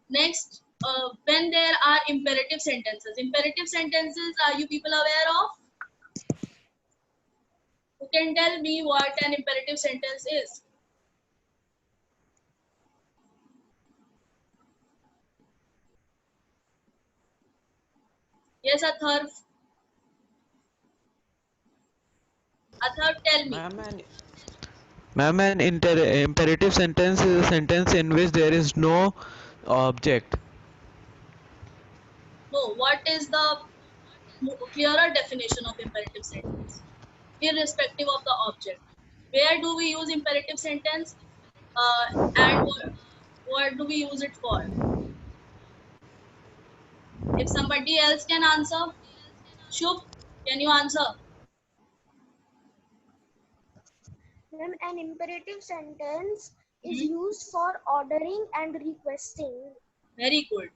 Next, when there are imperative sentences. Imperative sentences, are you people aware of? Who can tell me what an imperative sentence is? Yes, Atharv. Atharv, tell me. Ma'am, an imperative sentence is a sentence in which there is no object. No, what is the clearer definition of imperative sentence? Irrespective of the object. Where do we use imperative sentence? And what do we use it for? If somebody else can answer, Shubh, can you answer? Ma'am, an imperative sentence is Hmm? used for ordering and requesting. Very good.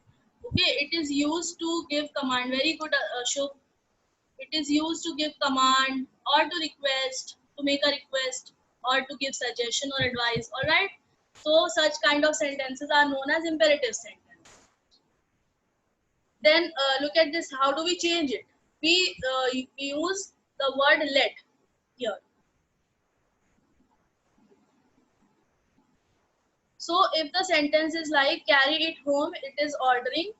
Okay, it is used to give command. Very good, Shubh. It is used to give command or to request, to make a request or to give suggestion or advice. All right. So such kind of sentences are known as imperative sentence. Then look at this. How do we change it? We use the word let here. So if the sentence is like carry it home, it is ordering.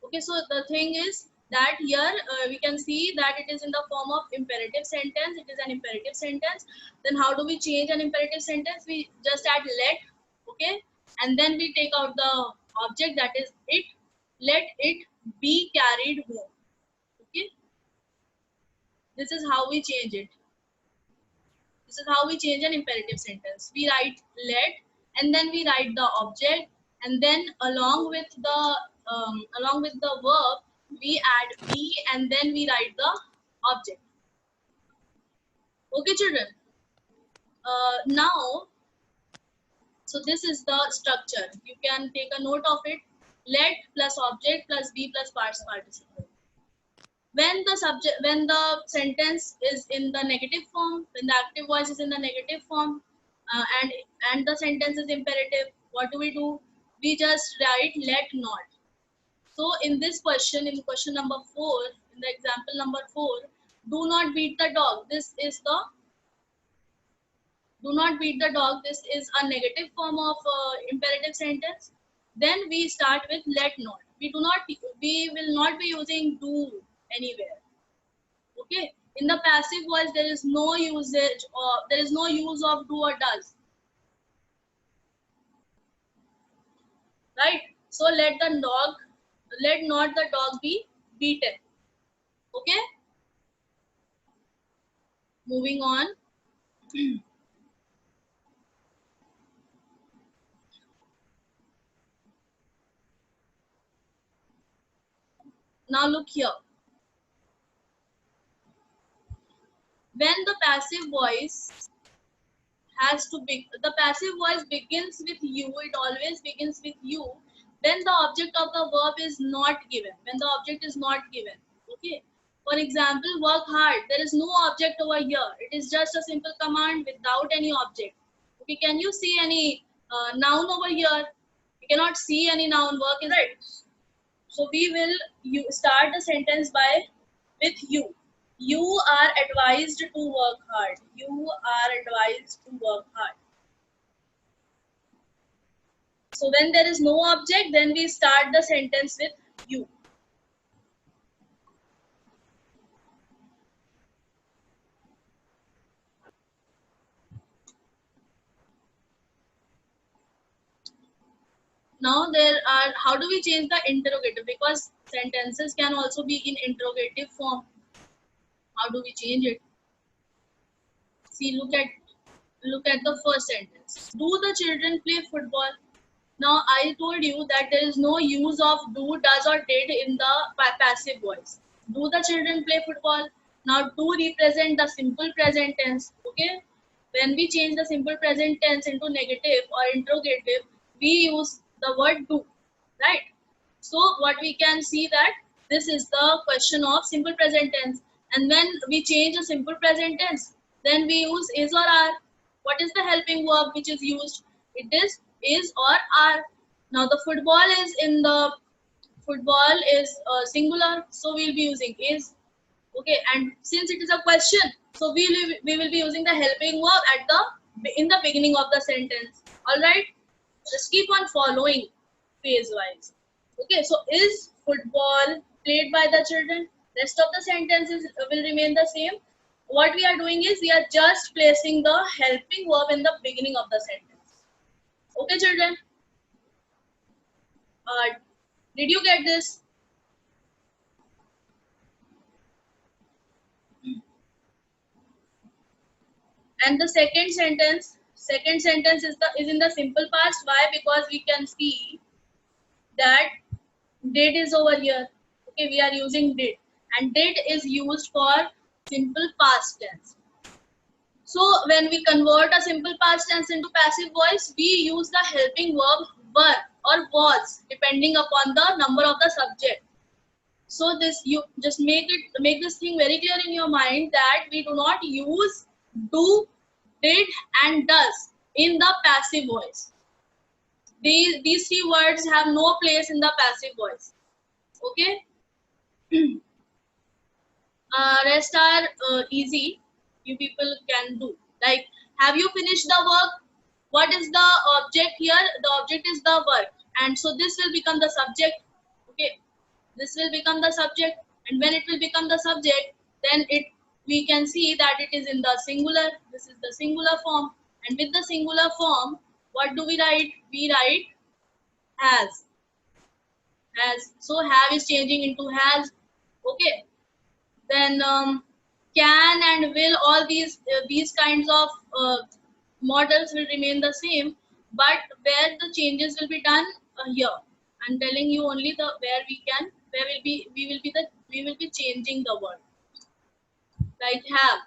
Okay, so the thing is that here we can see that it is in the form of imperative sentence. It is an imperative sentence. Then how do we change an imperative sentence? We just add let, okay, and then we take out the object, that is it. Let it be carried home. Okay, this is how we change it. This is how we change an imperative sentence. We write let, and then we write the object, and then along with the verb, we add be, and then we write the object. Okay, children. Now, so this is the structure. You can take a note of it. Let plus object plus be plus past participle. When the sentence is in the negative form, when the active voice is in the negative form, and the sentence is imperative, what do? We just write let not. So in this question, in question number 4, in the example number 4, do not beat the dog. This is the do not beat the dog. This is a negative form of imperative sentence. Then we start with let not. We will not be using do anywhere. Okay, in the passive voice there is no usage, or there is no use of do or does, right? So let not the dog be beaten. Okay, moving on. Now look here. When the passive voice the passive voice begins with you, it always begins with you. Then the object of the verb is not given. When the object is not given, okay. For example, work hard. There is no object over here. It is just a simple command without any object. Okay, can you see any noun over here? You cannot see any noun. Work is right. So we will start the sentence by with you. You are advised to work hard. You are advised to work hard. So when there is no object, then we start the sentence with you. Now how do we change the interrogative? Because sentences can also be in interrogative form. How do we change it? See, look at the first sentence. Do the children play football? Now I told you that there is no use of do, does or did in the passive voice. Do the children play football? Now do represent the simple present tense. Okay. When we change the simple present tense into negative or interrogative, we use the word do. Right. So what we can see that this is the question of simple present tense. And when we change a simple present tense, then we use is or are. What is the helping verb which is used? It is or are. Now the football is singular, so we'll be using is. Okay, and since it is a question, so we will be using the helping verb at the in the beginning of the sentence. All right, just keep on following phase wise. Okay, so is football played by the children? Rest of the sentences will remain the same. What we are doing is we are just placing the helping verb in the beginning of the sentence. Okay, children. Uh, did you get this? And the second sentence is in the simple past. Why? Because we can see that did is over here. Okay, we are using did, and did is used for simple past tense. So when we convert a simple past tense into passive voice, we use the helping verb were or was, depending upon the number of the subject. So this, you just make this thing very clear in your mind that we do not use do, did, and does in the passive voice. These three words have no place in the passive voice. Okay. Rest are easy. You people can do. Like, have you finished the work? What is the object here? The object is the work, and so this will become the subject. Okay, this will become the subject, and when it will become the subject, then we can see that it is in the singular. This is the singular form, and with the singular form, what do we write? We write has. So have is changing into has. Okay, then can and will, all these kinds of models will remain the same, but where the changes will be done, here I'm telling you only the where we will be changing the word, like have,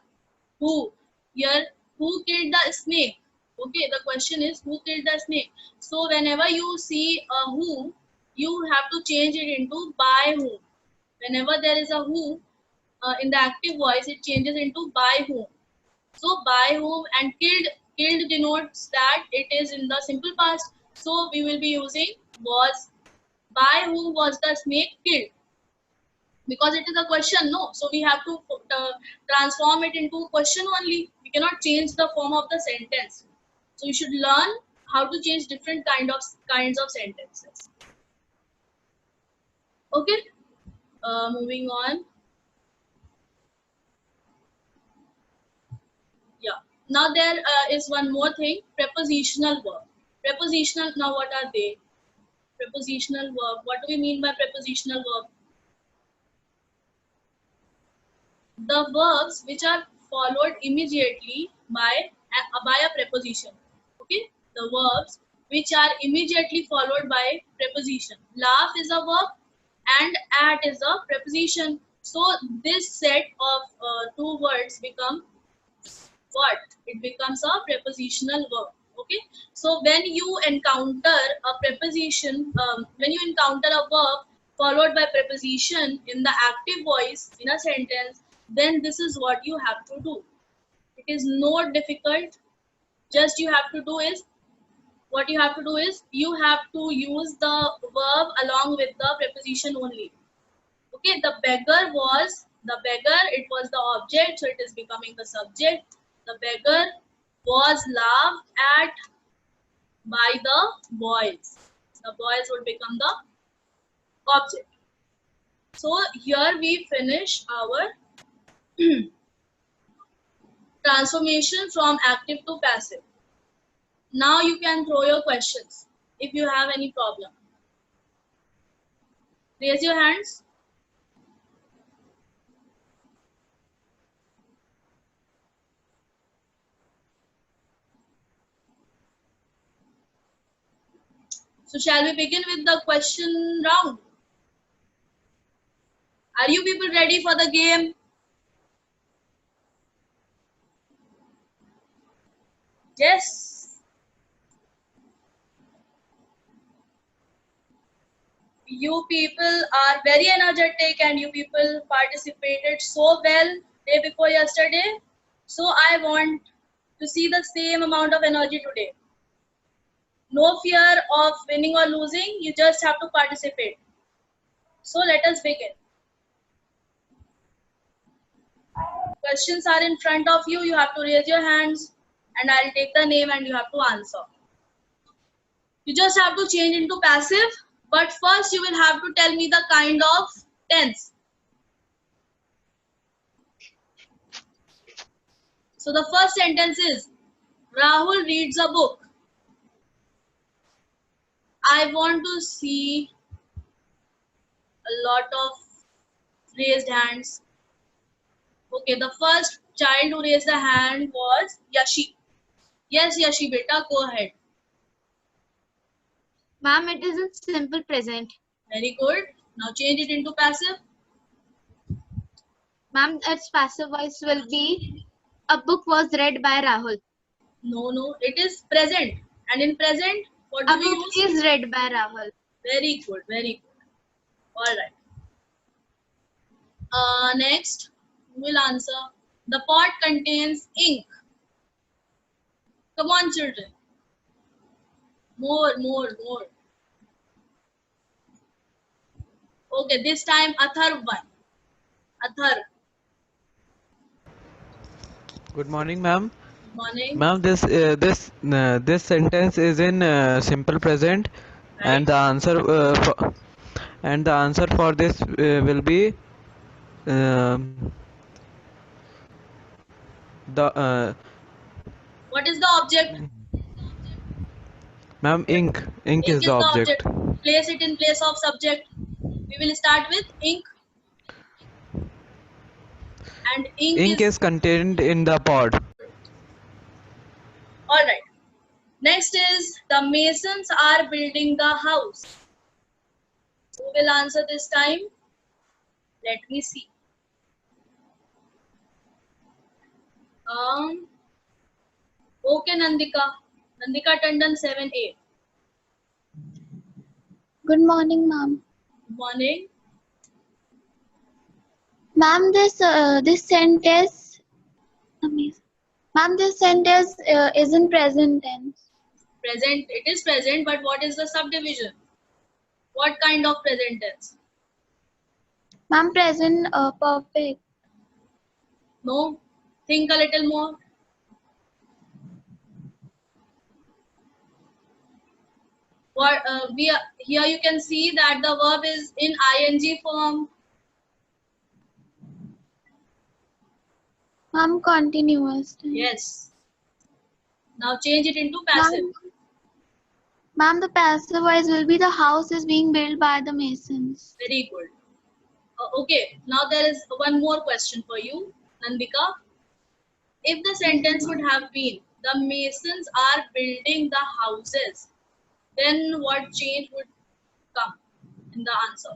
who, here, who killed the snake. Okay, the question is who killed the snake. So whenever you see a who, you have to change it into by whom. Whenever there is a who, in the active voice, it changes into by whom. So by whom, and killed denotes that it is in the simple past. So we will be using was. By whom was the snake killed? Because it is a question, no. So we have to transform it into question only. We cannot change the form of the sentence. So you should learn how to change different kinds of sentences. Okay. Moving on. Yeah. Now there is one more thing, prepositional verb. Prepositional, now what are they? Prepositional verb. What do we mean by prepositional verb? The verbs which are followed immediately by a preposition. Okay? The verbs which are immediately followed by preposition. Laugh is a verb and at is a preposition. So this set of two words become what? It becomes a prepositional verb. Okay, so when you encounter a preposition, when you encounter a verb followed by preposition in the active voice in a sentence, then this is what you have to do. It is not difficult. Just you have to do is, what you have to do is you have to use the verb along with the preposition only. Okay, the beggar, it was the object, so it is becoming the subject. The beggar was laughed at by the boys. The boys would become the object. So here we finish our transformation from active to passive. Now you can throw your questions if you have any problem. Raise your hands. So shall we begin with the question round? Are you people ready for the game? Yes. You people are very energetic and you people participated so well day before yesterday. So I want to see the same amount of energy today. No fear of winning or losing, you just have to participate. So let us begin. Questions are in front of you, you have to raise your hands and I'll take the name and you have to answer. You just have to change into passive, but first you will have to tell me the kind of tense. So the first sentence is Rahul reads a book. I want to see a lot of raised hands. Okay, the first child who raised the hand was Yashi. Yes, Yashi, beta, go ahead. Ma'am, it is in simple present. Very good. Now change it into passive. Ma'am, its passive voice will be a book was read by Rahul. No, it is present. And in present, what A do we book use? is read by Rahul. Very good, very good. All right. Next, we'll answer. The pot contains ink. Come on, children. More. Okay, this time Athar one. Athar, Good morning, ma'am. good morning. Ma'am, this sentence is in simple present, Right? and the answer for this will be um, the What is the object? ma'am, ink. Ink Ink is the is the object. object. Place it in place of subject. We will start with ink. And ink Ink is is contained in the pod. good. All right. Next is the masons are building the house. Who will answer this time? Let me see. Um. Okay, Nandika. Nandika Tandon 7A. Good morning, ma'am. Good morning. Ma'am, this sentence, amazing. Ma'am, this sentence is in present tense. Present. It is present, but what is the subdivision? What kind of present tense? Ma'am, present perfect. No. Think a little more. What here you can see that the verb is in ing form. Ma'am, continuous tense. Yes. Now change it into passive. Ma'am, the passive voice will be the house is being built by the masons. Very good. Okay. Now there is one more question for you, Nandika. If the sentence would have been the masons are building the houses, then what change would come in the answer?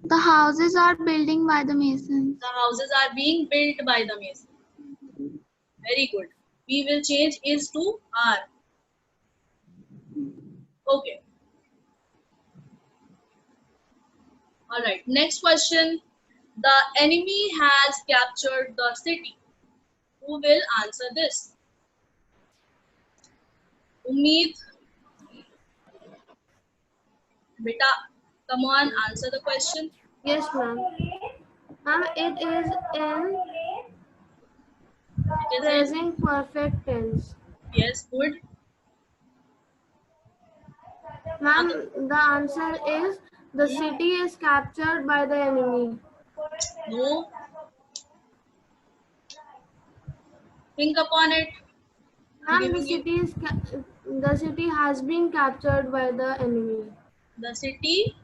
The houses are building by the masons. The houses are being built by the masons. Very good. We will change is to are. Okay. All right. Next question. The enemy has captured the city. Who will answer this? Umid, beta, come on, answer the question. Yes, ma'am. Ma'am, it is in It is in present perfect tense. yes, good. Ma'am, the answer is the city is captured by the enemy. No. Think upon it. I'm Ma'am, giving you the city has been captured by the enemy. the city.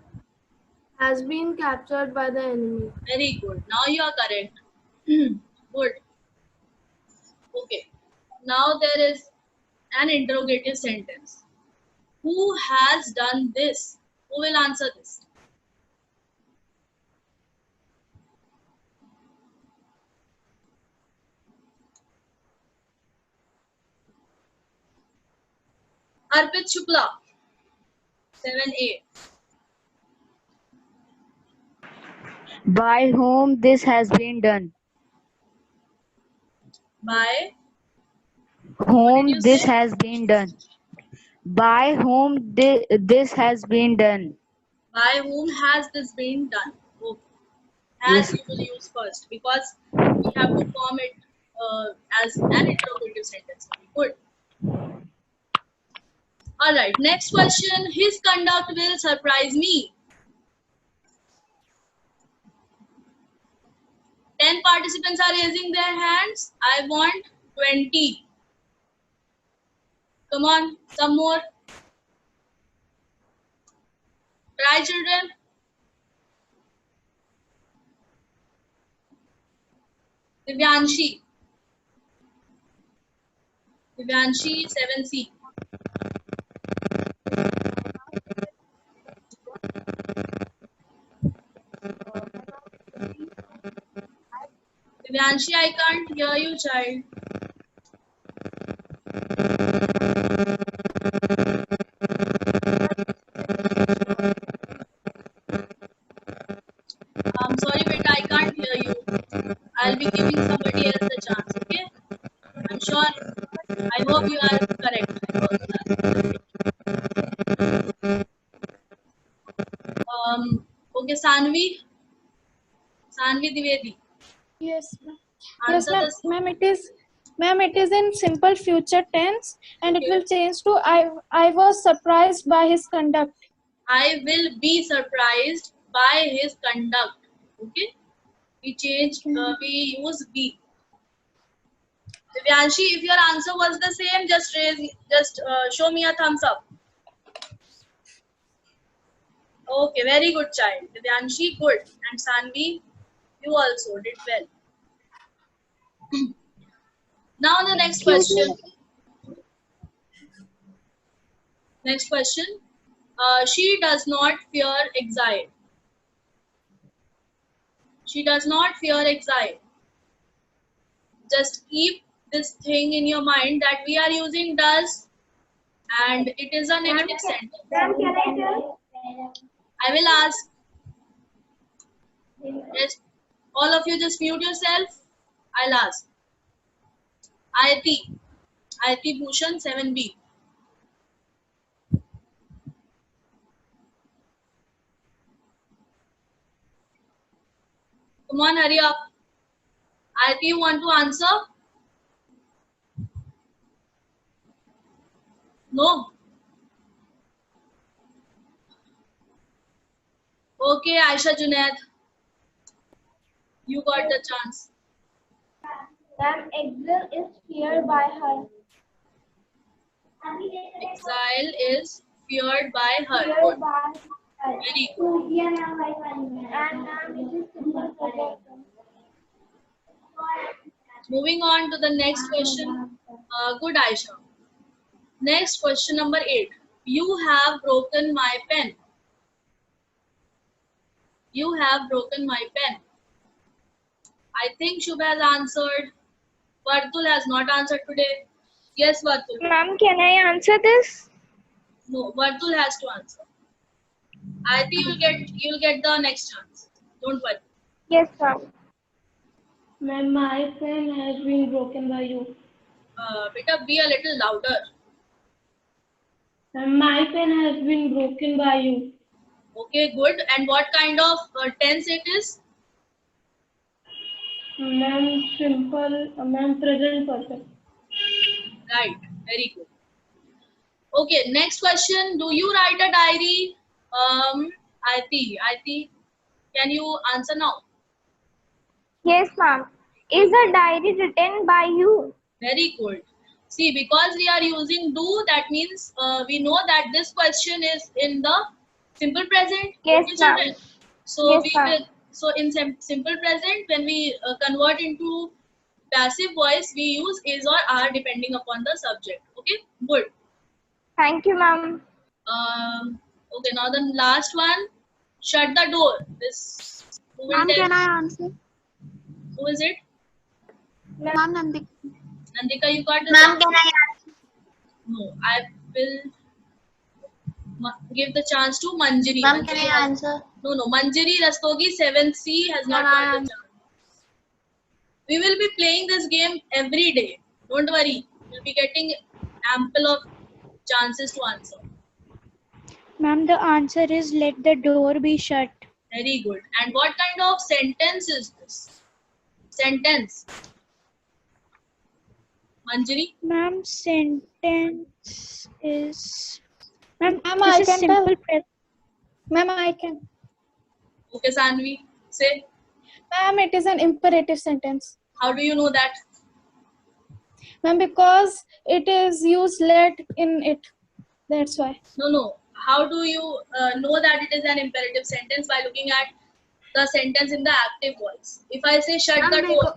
Has been captured by the enemy. Very good. Now you are correct. Good. Okay. Now there is an interrogative sentence. Who has done this? Who will answer this? Arpit Shukla, 7A. By whom this has been done. By, what did you Whom this say? has been done. By whom this has been done. By whom has this been done? Okay. Has Yes. you will use first because we have to form it as an interrogative sentence. Good. All right. Next question. His conduct will surprise me. 10 participants are raising their hands. I want 20. Come on, some more. Try, children. Divyanshi. Divyanshi, 7C. Divyanshi, I can't hear you, child. I'm sorry, beta, I can't hear you. I'll be giving somebody else the chance, okay? I'm sure. I hope you are correct. I hope you are. Okay, Sanvi. Sanvi Divedi. Yes, ma'am. Yes, Answer ma'am. this. Ma'am, it is in simple future tense, and it Okay. will change to I was surprised by his conduct. I will be surprised by his conduct. Okay. We change. We use be. Divyanshi, if your answer was the same, just show me a thumbs up. Okay, very good, child. Divyanshi, good. And Sanvi, you also did well. Now the next question. Next question. She does not fear exile. She does not fear exile. Just keep this thing in your mind that we are using does and it is a negative sentence. I will ask. Yes, all of you just mute yourself. I'll ask. Ayati Bhushan 7B. Come on, hurry up. Ayati, you want to answer? No? Okay, Aisha Junaid. You got the chance. Ma'am, exile is feared by her. Exile is feared by her. Feared Good. by her. Very good. And ma'am, it is simple present. Moving on to the next question. Good, Aisha. Next question number 8. You have broken my pen. You have broken my pen. I think Shubha has answered. Vartul has not answered today. Yes, Vartul. Ma'am, can I answer this? No, Vartul has to answer. I think you'll get the next chance. Don't worry. Yes, ma'am. Ma'am, my pen has been broken by you. Beta, be a little louder. Ma'am, my pen has been broken by you. Okay, good. And what kind of tense it is? Ma'am, simple, ma'am, present perfect. Right. Very good. Okay, next question. Do you write a diary? Aiti, can you answer now? Yes, ma'am. Is a diary written by you? Very good. See, because we are using do, that means we know that this question is in the simple present. Yes, Okay, ma'am. children. So Yes, we ma'am. will. So in simple present, when we convert into passive voice, we use is or are depending upon the subject. Okay, good. Thank you, ma'am. Okay, now the last one. Shut the door. This. Who will Ma'am, tell? can I answer? Who is it? Ma'am, Nandika. Nandika, you got this. Ma'am, can I answer? No, I will give the chance to Manjari. Ma'am, can I answer? No. Manjari Rastogi 7C has not got the chance. We will be playing this game every day. Don't worry. You'll be getting ample of chances to answer. Ma'am, the answer is let the door be shut. Very good. And what kind of sentence is this? Sentence. Manjari? Ma'am, sentence is. Ma'am, Ma'am, this I is can simple tell. present. Ma'am, I can. Okay, Sanvi. Say, Ma'am, it is an imperative sentence. how do you know that? Ma'am, because it is used let in it. That's why. No. How do you know that it is an imperative sentence? By looking at the sentence in the active voice. If I say shut the door.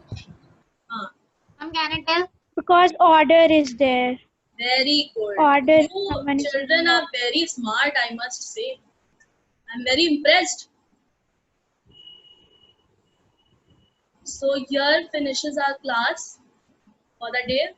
Ma'am, can I tell? Because order is there. Very good. Order, You someone is children giving are order. very smart, I must say. I'm very impressed. So here finishes our class for the day.